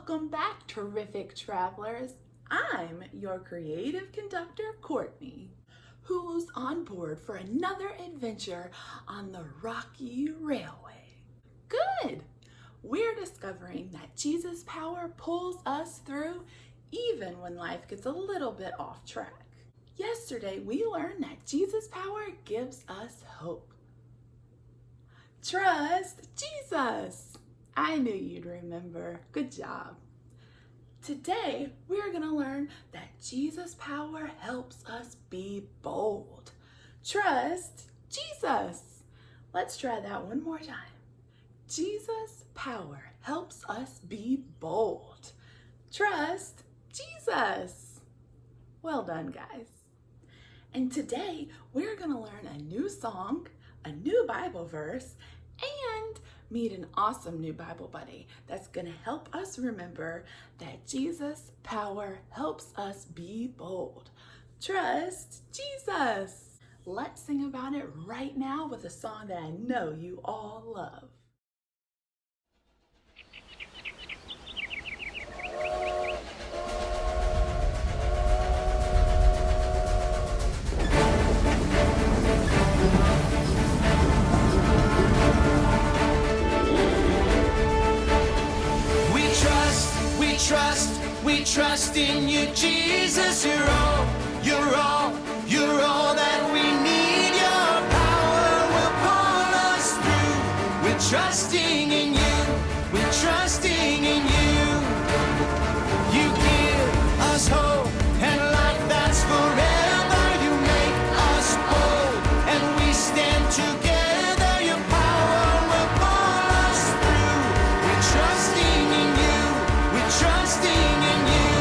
Welcome back, terrific travelers. I'm your creative conductor, Courtney, who's on board for another adventure on the Rocky Railway. Good! We're discovering that Jesus' power pulls us through even when life gets a little bit off track. Yesterday, we learned that Jesus' power gives us hope. Trust Jesus! I knew you'd remember. Good job. Today, we're going to learn that Jesus' power helps us be bold. Trust Jesus. Let's try that one more time. Jesus' power helps us be bold. Trust Jesus. Well done, guys. And today, we're going to learn a new song, a new Bible verse, and meet an awesome new Bible buddy that's going to help us remember that Jesus' power helps us be bold. Trust Jesus. Let's sing about it right now with a song that I know you all love. We trust in you, Jesus. You're all that we need. Your power will pull us through. We're trusting in you. We're trusting in you. You give us hope and life that's forever. You make us bold and we stand together. Your power will pull us through. We're trusting in you. We're trusting in you.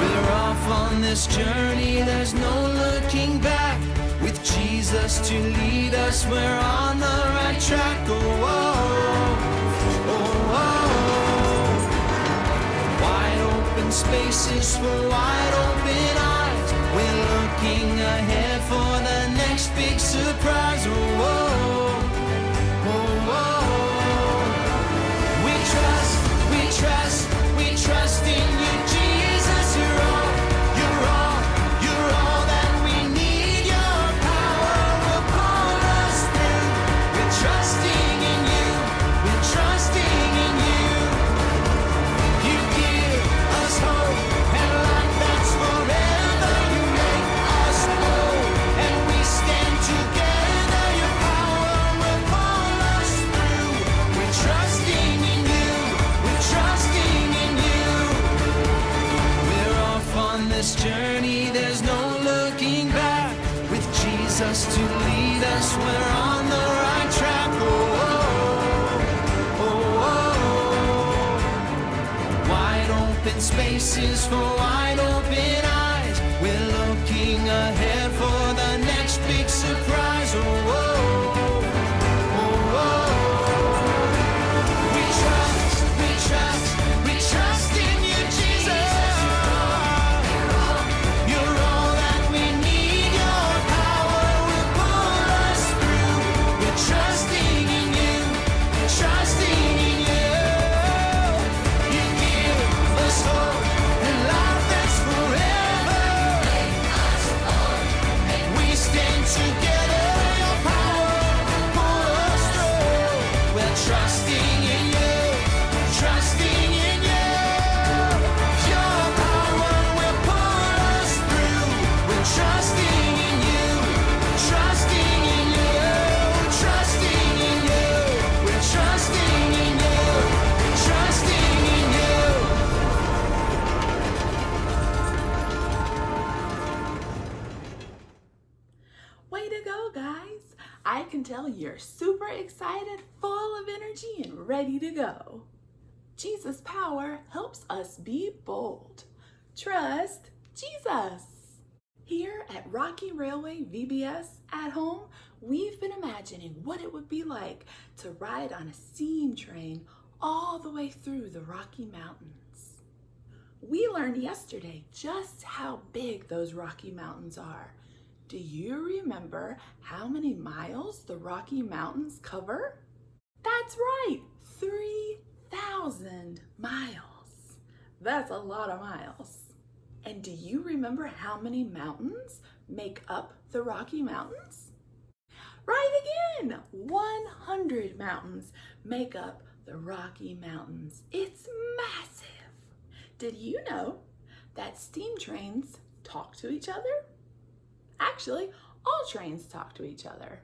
We're off on this journey, there's no looking back. With Jesus to lead us, we're on the right track. Oh, oh, oh, oh. Wide open spaces for wide open eyes. We're looking ahead for the next big surprise. Oh, oh, oh, oh. We trust in you, Jesus. You're all that we need. Your power will pull us through. We're trusting in you. We're trusting in you. You give us hope and life that's forever. You make us bold and we stand together. Your power will pull us through. We're trusting in you. We're trusting in you. We're off on this journey, there's no looking back. With Jesus to lead us, we're on the right track. Oh, oh, oh, oh. Wide open spaces for wide open eyes. We're looking ahead for the next big surprise. Oh, oh, oh, oh. We trust in you, Jesus. You're all that we need. Your power will pull us through. We're trusting in you. We're trusting in you. You give us hope and life that's forever. We stand together. Your power will pull us through. We're trusting in you. Trusting in you. Your power will pull us through. We're trusting in you. Trusting in you. Trusting in you. We're trusting in you. Trusting in you. Way to go, guys. I can tell you're super excited, full of energy, and ready to go. Jesus' power helps us be bold. Trust Jesus. Here at Rocky Railway VBS at home, we've been imagining what it would be like to ride on a steam train all the way through the Rocky Mountains. We learned yesterday just how big those Rocky Mountains are. Do you remember how many miles the Rocky Mountains cover? That's right, 3 1,000 miles. That's a lot of miles. And do you remember how many mountains make up the Rocky Mountains? Right again! 100 mountains make up the Rocky Mountains. It's massive. Did you know that steam trains talk to each other? Actually, all trains talk to each other.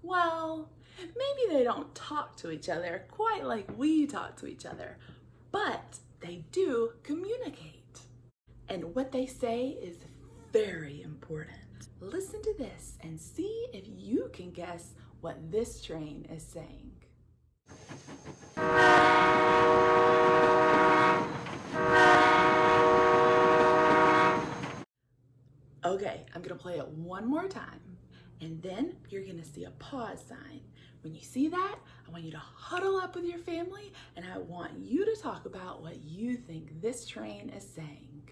Well, maybe they don't talk to each other quite like we talk to each other, but they do communicate. And what they say is very important. Listen to this and see if you can guess what this train is saying. Okay, I'm gonna play it one more time, and then you're gonna see a pause sign. When you see that, I want you to huddle up with your family, and I want you to talk about what you think this train is saying.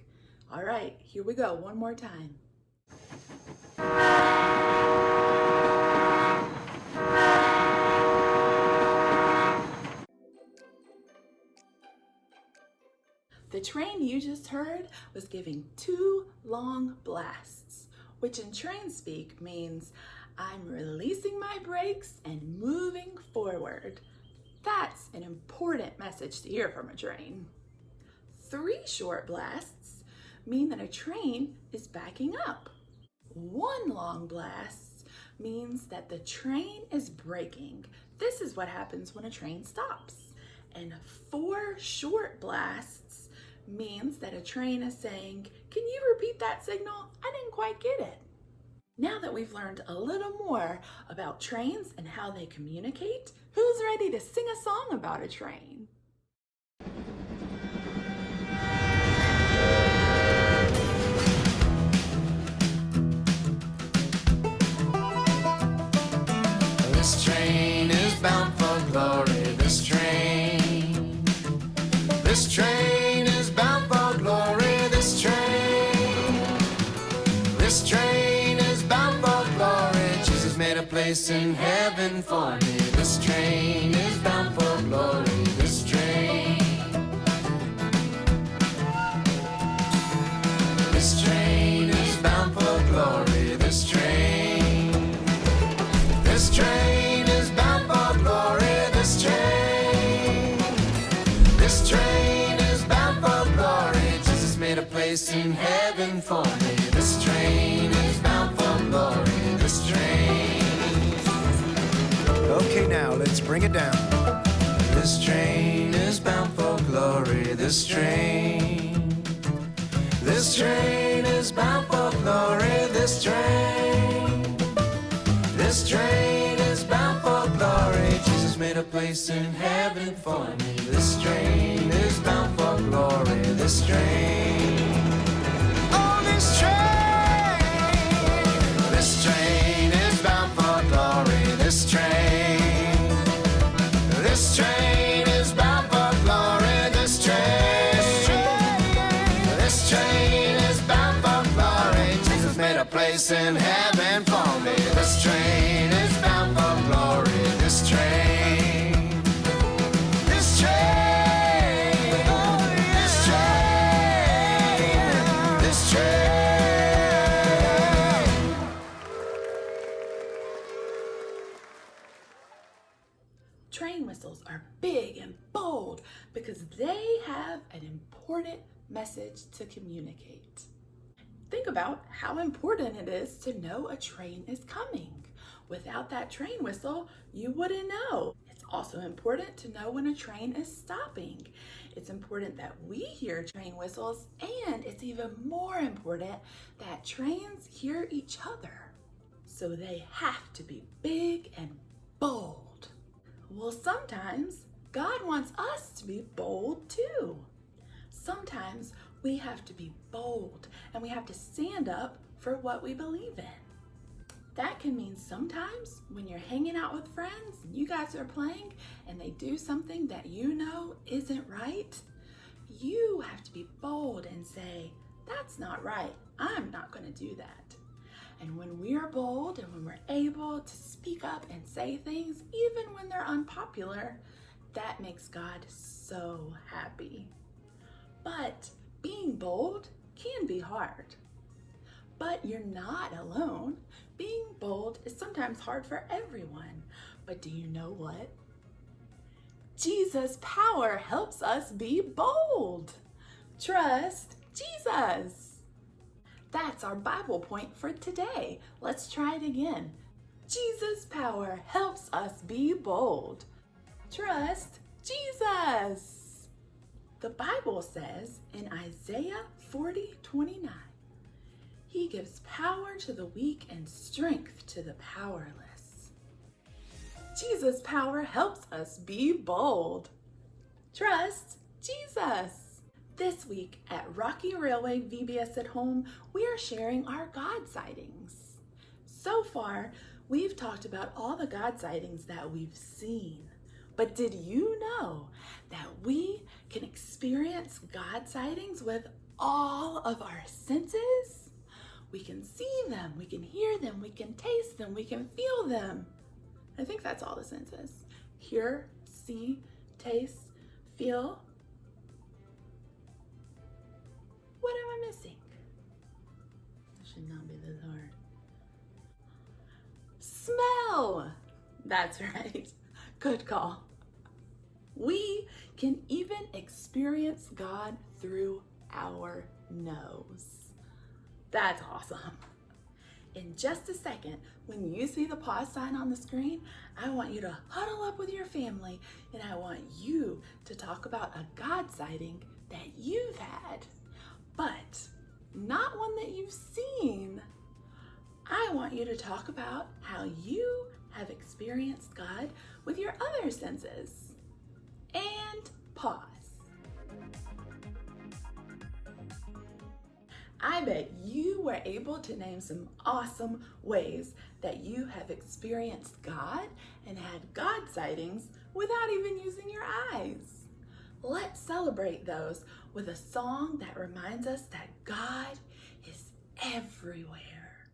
All right, here we go, one more time. The train you just heard was giving 2 long blasts, which in train speak means I'm releasing my brakes and moving forward. That's an important message to hear from a train. 3 short blasts mean that a train is backing up. 1 long blast means that the train is braking. This is what happens when a train stops. And 4 short blasts means that a train is saying, "Can you repeat that signal? I didn't quite get it." Now that we've learned a little more about trains and how they communicate, who's ready to sing a song about a train? This train is bound for glory. This train is bound for glory. This train is bound for glory. Jesus made a place in heaven for me. This train is bound for glory. This train is bound for glory. This train is bound for glory. This train is bound for glory. Jesus made a place in heaven for me. This train is bound for glory. This train. Okay, now let's bring it down. This train is bound for glory. This train is bound for glory. This train is bound for glory. Jesus made a place in heaven for me. This train is bound for glory. This train. Oh, this train is bound for glory. This train is bound for glory. This train is bound for glory. Jesus made a place in heaven for me. This train is bound for glory. This train. This train. This train. Train whistles are big and bold because they have an important message to communicate. Think about how important it is to know a train is coming. Without that train whistle, you wouldn't know. It's also important to know when a train is stopping. It's important that we hear train whistles, and it's even more important that trains hear each other. So they have to be big and bold. Well, sometimes God wants us to be bold too. Sometimes we have to be bold and we have to stand up for what we believe in. That can mean sometimes when you're hanging out with friends and you guys are playing and they do something that you know isn't right, you have to be bold and say, "That's not right. I'm not going to do that." And when we are bold and when we're able to speak up and say things, even when they're unpopular, That makes God so happy. But being bold can be hard. But you're not alone. Being bold is sometimes hard for everyone. But do you know what? Jesus' power helps us be bold. Trust Jesus. That's our Bible point for today. Let's try it again. Jesus' power helps us be bold. Trust Jesus. The Bible says in Isaiah 40:29, He gives power to the weak and strength to the powerless. Jesus' power helps us be bold. Trust Jesus. This week at Rocky Railway VBS at Home, we are sharing our God sightings. So far, we've talked about all the God sightings that we've seen. But did you know that we can experience God sightings with all of our senses? We can see them, we can hear them, we can taste them, we can feel them. I think that's all the senses. Hear, see, taste, feel. What am I missing? It should not be this hard. Smell! That's right. Good call. We can even experience God through our nose. That's awesome. In just a second, when you see the pause sign on the screen, I want you to huddle up with your family and I want you to talk about a God sighting that you've had, but not one that you've seen. I want you to talk about how you have experienced God with your other senses. And pause. I bet you were able to name some awesome ways that you have experienced God and had God sightings without even using your eyes. Let's celebrate those with a song that reminds us that God is everywhere.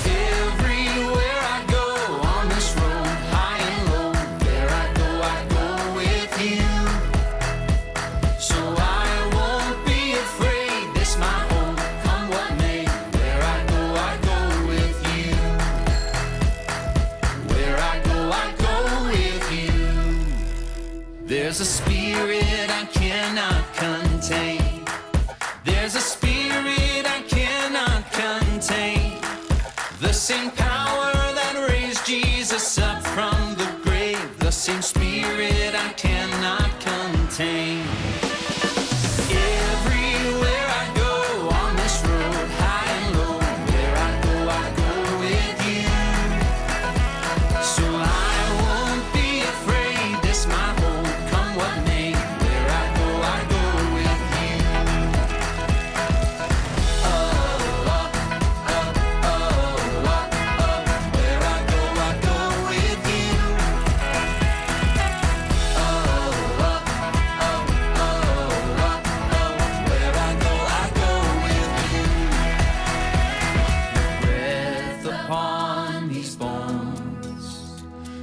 Everywhere I go on this road, high and low, where I go with you. So I won't be afraid, this my home, come what may. Where I go with you. Where I go with you. There's a spirit I cannot contain. There's a spirit I cannot contain. The same power that raised Jesus up from the grave, the same spirit I cannot contain. Everywhere I go on this road, high and low, where I go with you. So I won't be afraid, this my home, come what may. Where I go with you.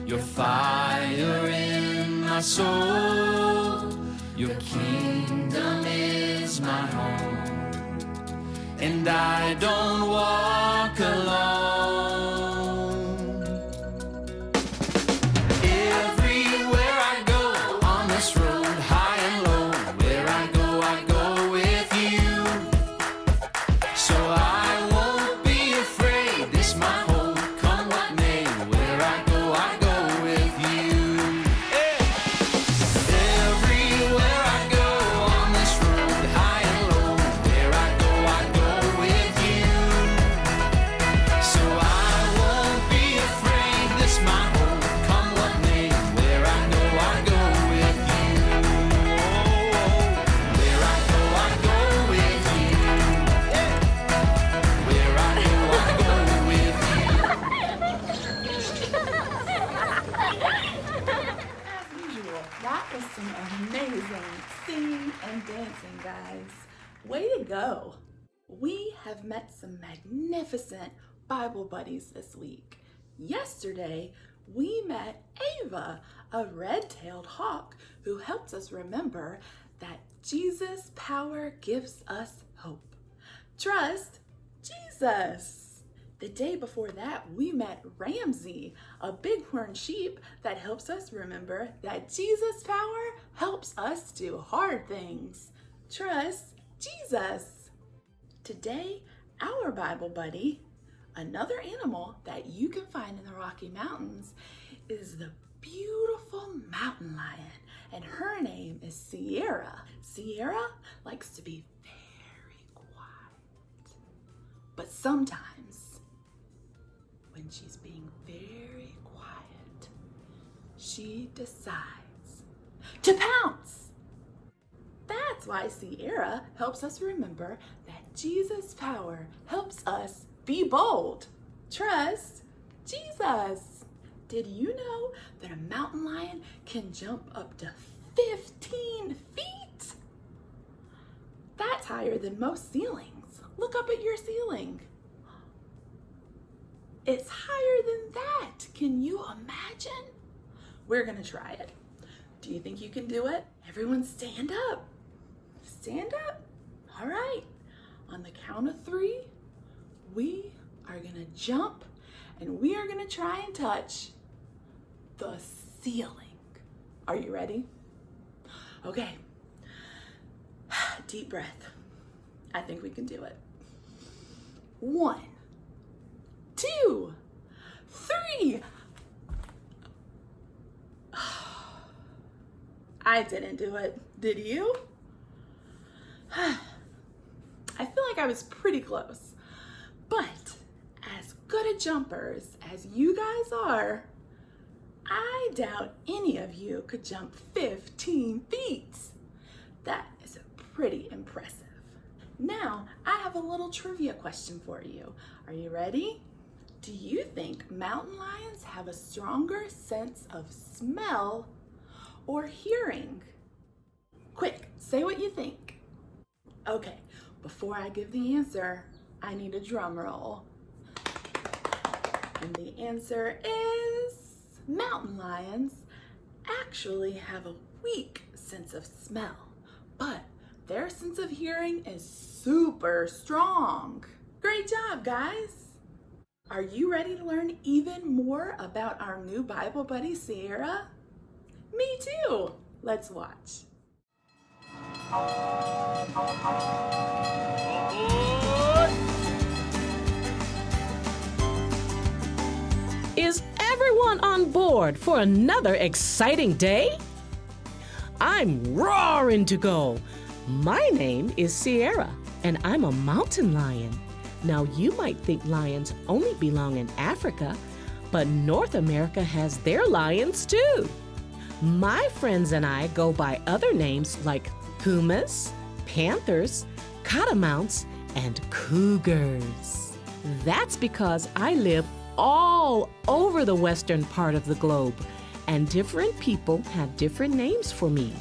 Your fire in my soul, your kingdom is my home, and I don't walk alone. Everywhere I go on this road, high and low, where I go with you. So I won't be afraid, this my home, come what may. Where I go with you. Everywhere I go on this road, high and low, where I go with you. So I won't be afraid, this my home, come what may. Where I go with you. Where I go with you. Where I go with As usual, that was some amazing singing and dancing, guys. Way to go. We have met some magnificent Bible buddies this week. Yesterday, we met Ava, a red-tailed hawk who helps us remember that Jesus' power gives us hope. Trust Jesus. The day before that, we met Ramsey, a bighorn sheep that helps us remember that Jesus' power helps us do hard things. Trust Jesus. Today, our Bible buddy, another animal that you can find in the Rocky Mountains, is the beautiful mountain lion, and her name is Sierra. Sierra likes to be very quiet, but sometimes when she's being very quiet, she decides to pounce. That's why Sierra helps us remember that Jesus' power helps us be bold. Trust Jesus. Did you know that a mountain lion can jump up to 15 feet? That's higher than most ceilings. Look up at your ceiling. It's higher than that. Can you imagine? We're gonna try it. Do you think you can do it? Everyone stand up. Stand up. All right. On the count of 3, we are gonna jump and we are gonna try and touch the ceiling. Are you ready? Okay. Deep breath. I think we can do it. 1, 2, 3. I didn't do it. Did you? I feel like I was pretty close, but as good a jumpers as you guys are, I doubt any of you could jump 15 feet. That is pretty impressive. Now, I have a little trivia question for you. Are you ready? Do you think mountain lions have a stronger sense of smell or hearing? Quick, say what you think. Okay, before I give the answer, I need a drum roll. And the answer is mountain lions actually have a weak sense of smell, but their sense of hearing is super strong. Great job, guys. Are you ready to learn even more about our new Bible buddy, Sierra? Me too. Let's watch. Is everyone on board for another exciting day? I'm roaring to go. My name is Sierra, and I'm a mountain lion. Now, you might think lions only belong in Africa, but North America has their lions too. My friends and I go by other names like pumas, panthers, catamounts, and cougars. That's because I live all over the western part of the globe, and different people have different names for me.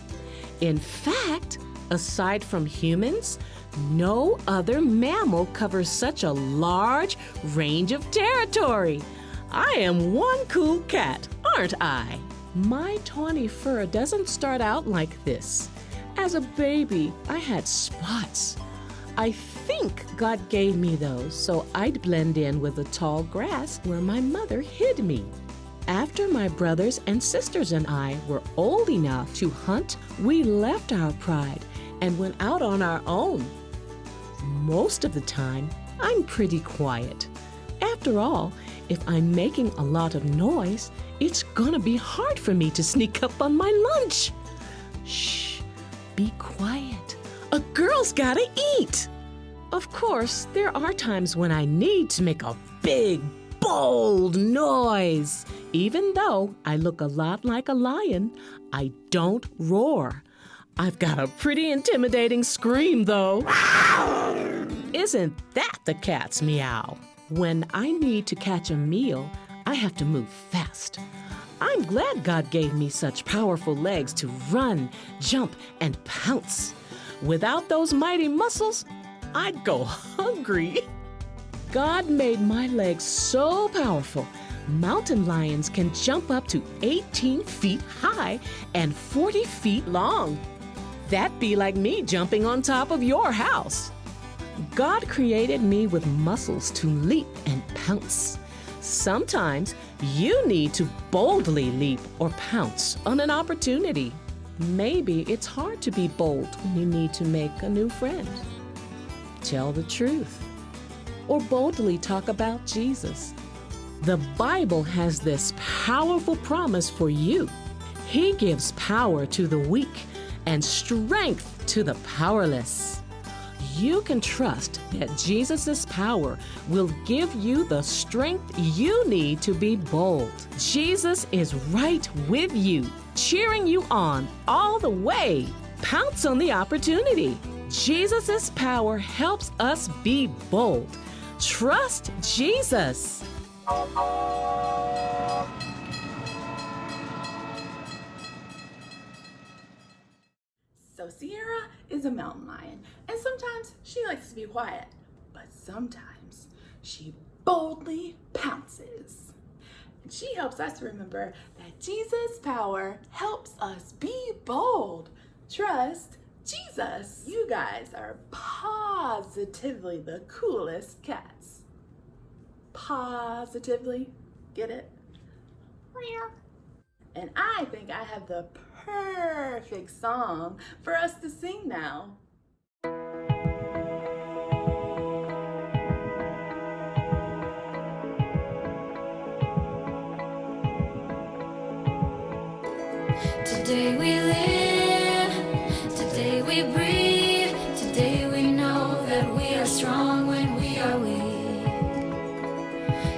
In fact, aside from humans, no other mammal covers such a large range of territory. I am one cool cat, aren't I? My tawny fur doesn't start out like this. As a baby, I had spots. I think God gave me those so I'd blend in with the tall grass where my mother hid me. After my brothers and sisters and I were old enough to hunt, we left our pride and went out on our own. Most of the time, I'm pretty quiet. After all, if I'm making a lot of noise, it's gonna be hard for me to sneak up on my lunch. Shh, be quiet. A girl's gotta eat. Of course, there are times when I need to make a big, bold noise. Even though I look a lot like a lion, I don't roar. I've got a pretty intimidating scream, though. Isn't that the cat's meow? When I need to catch a meal, I have to move fast. I'm glad God gave me such powerful legs to run, jump, and pounce. Without those mighty muscles, I'd go hungry. God made my legs so powerful. Mountain lions can jump up to 18 feet high and 40 feet long. That'd be like me jumping on top of your house. God created me with muscles to leap and pounce. Sometimes you need to boldly leap or pounce on an opportunity. Maybe it's hard to be bold when you need to make a new friend. Tell the truth. Or boldly talk about Jesus. The Bible has this powerful promise for you. He gives power to the weak and strength to the powerless. You can trust that Jesus' power will give you the strength you need to be bold. Jesus is right with you, cheering you on all the way. Pounce on the opportunity. Jesus' power helps us be bold. Trust Jesus. So Sierra is a mountain lion, and sometimes she likes to be quiet, but sometimes she boldly pounces. And she helps us remember that Jesus' power helps us be bold. Trust Jesus. You guys are positively the coolest cats. Positively. Get it? And I think I have the perfect song for us to sing now. Today we live, today we breathe, today we know that we are strong when we are weak.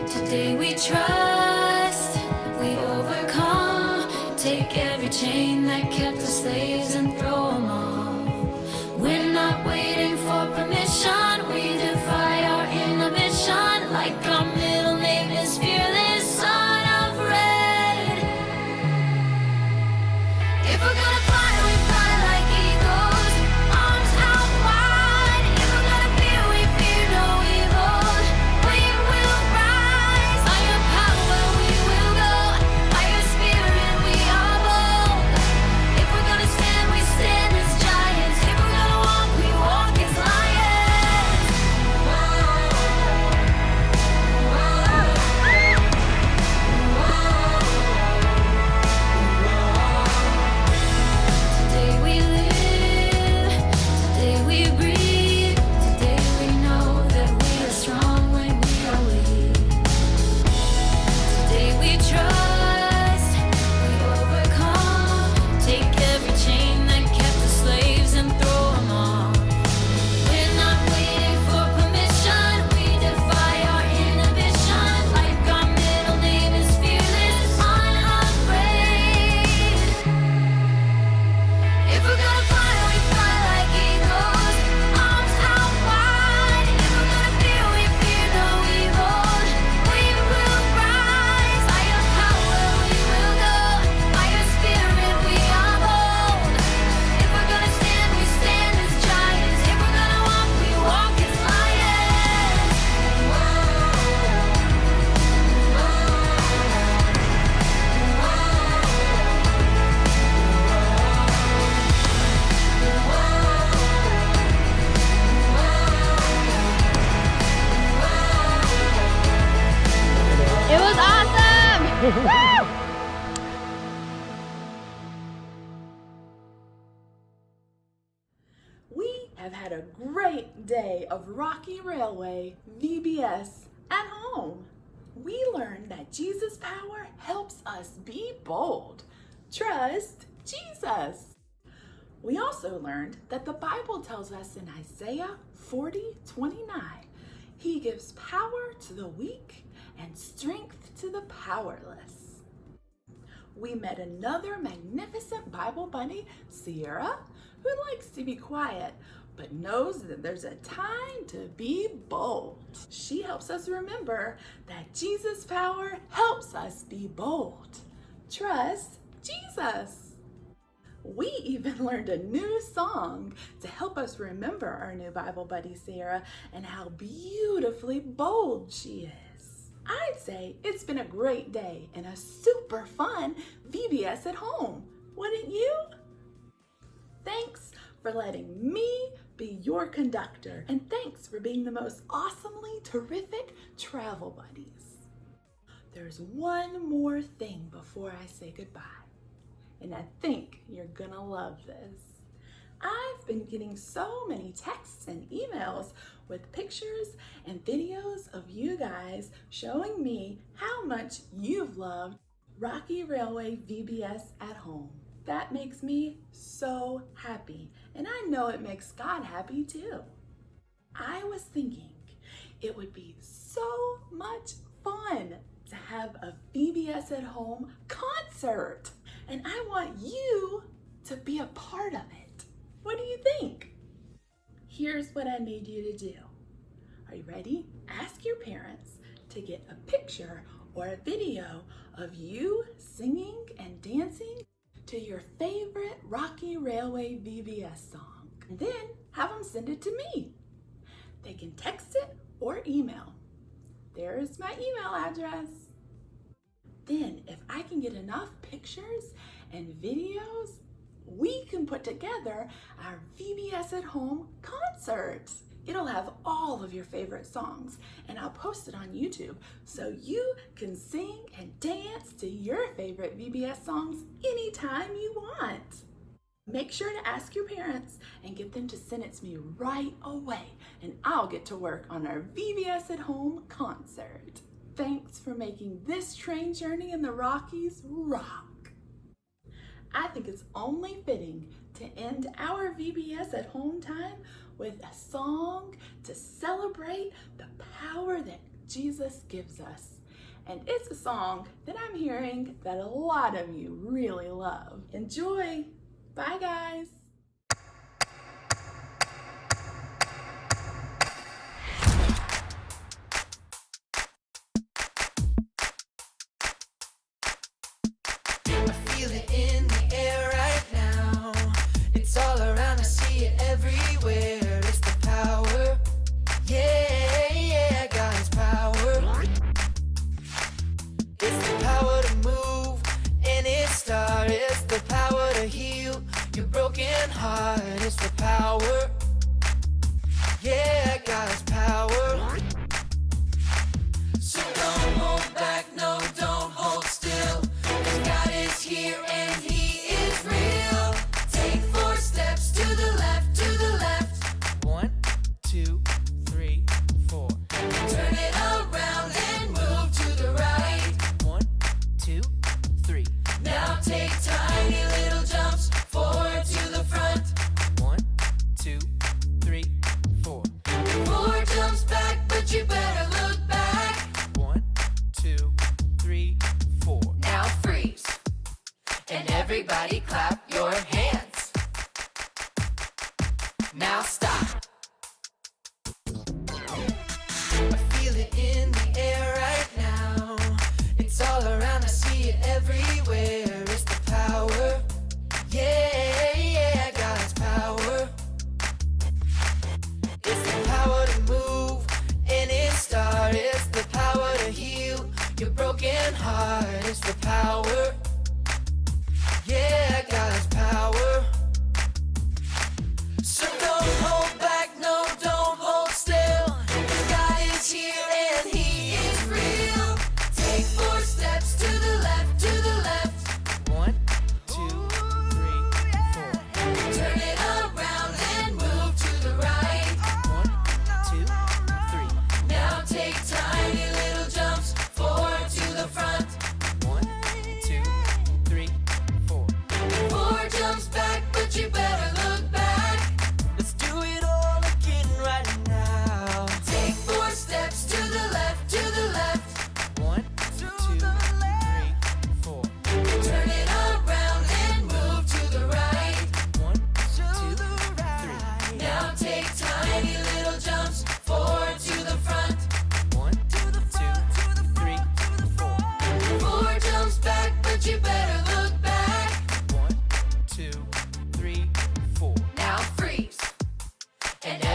Today we trust, we overcome, take every chain that kept us slaves and throw them off. We're not waiting for permission, we defy our inhibition, like our middle name is fearless, son of red. If we're gonna fly, we fly like eagles, arms out wide. If we're gonna fear, we fear no evil. We will rise. By your power we will go. By your spirit we are bold. If we're gonna stand, we stand as giants. If we're gonna walk, we walk as lions. Today we live, today we breathe, today we know that we are strong when we are weak. Today we trust, we overcome, take every chain that kept us slaves and throw them off. We're not waiting for permission, we defy our inhibition, like our middle name is fearless, unafraid. If we're gonna fly, we fly like eagles, arms out wide. If we're gonna fear, we fear no evil. We will rise. By your power we will go. By your spirit we are bold. If we're gonna stand, we stand as giants. If we're gonna walk, we walk as lions. It was awesome! We have had a great day of Rocky Railway VBS at home. We learned that Jesus' power helps us be bold. Trust Jesus. We also learned that the Bible tells us in Isaiah 40:29, He gives power to the weak and strength to the powerless. We met another magnificent Bible bunny, Sierra, who likes to be quiet, but knows that there's a time to be bold. She helps us remember that Jesus' power helps us be bold. Trust Jesus. We even learned a new song to help us remember our new Bible buddy, Sarah, and how beautifully bold she is. I'd say it's been a great day and a super fun VBS at home, wouldn't you? Thanks for letting me be your conductor, and thanks for being the most awesomely terrific travel buddies. There's one more thing before I say goodbye, and I think you're gonna love this. I've been getting so many texts and emails with pictures and videos of you guys showing me how much you've loved Rocky Railway VBS at home. That makes me so happy, and I know it makes God happy too. I was thinking it would be so much fun to have a VBS at home concert, and I want you to be a part of it. What do you think? Here's what I need you to do. Are you ready? Ask your parents to get a picture or a video of you singing and dancing to your favorite Rocky Railway VBS song. And then have them send it to me. They can text it or email. There's my email address. Then if I can get enough pictures and videos, we can put together our VBS at home concert. It'll have all of your favorite songs, and I'll post it on YouTube so you can sing and dance to your favorite VBS songs anytime you want. Make sure to ask your parents and get them to send it to me right away, and I'll get to work on our VBS at home concert. Thanks for making this train journey in the Rockies rock. I think it's only fitting to end our VBS at home time with a song to celebrate the power that Jesus gives us. And it's a song that I'm hearing that a lot of you really love. Enjoy! Bye, guys! I feel it in the air right now. It's all around, I see it everywhere. It's the power. Yeah, yeah, God's power. It's the power to move any star. It's the power to heal your broken heart. It's the power. Yeah, God's power. So don't hold back, no, don't hold still. 'Cause God is here and He is real. Take 4 steps to the left, to the left. 1, 2, 3, 4. Turn it around and move to the right. 1, 2, 3. Now take tiny little jumps forward to the front. 1, 2, 3, 4. 4 jumps back, but you better look back. 1, 2, 3, 4. Now freeze. And everybody clap your hands. Now stop.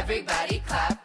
Everybody clap